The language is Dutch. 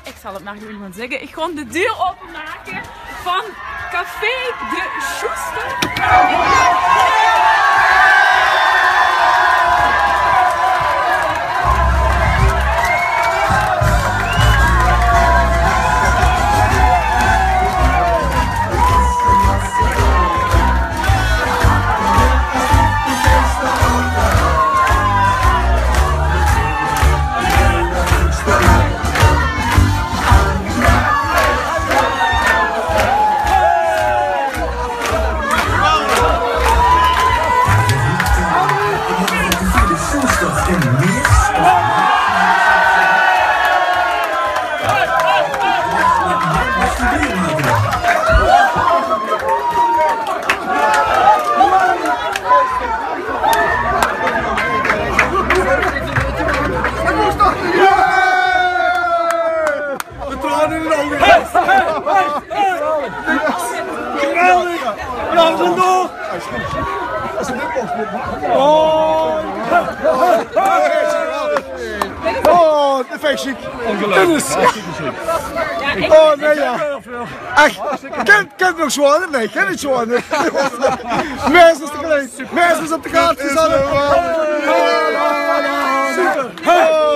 Ik zal het maar gewoon iemand zeggen. Ik ga de deur openmaken van Café de Schuster. Oh, dat vind ik ziek. Ongelooflijk. Oh, nee, ja. Echt, kent nog zwaar? Nee, ik ken niet zwaar. Mensen is te klein. Mensen is op de kaart gezet. Super.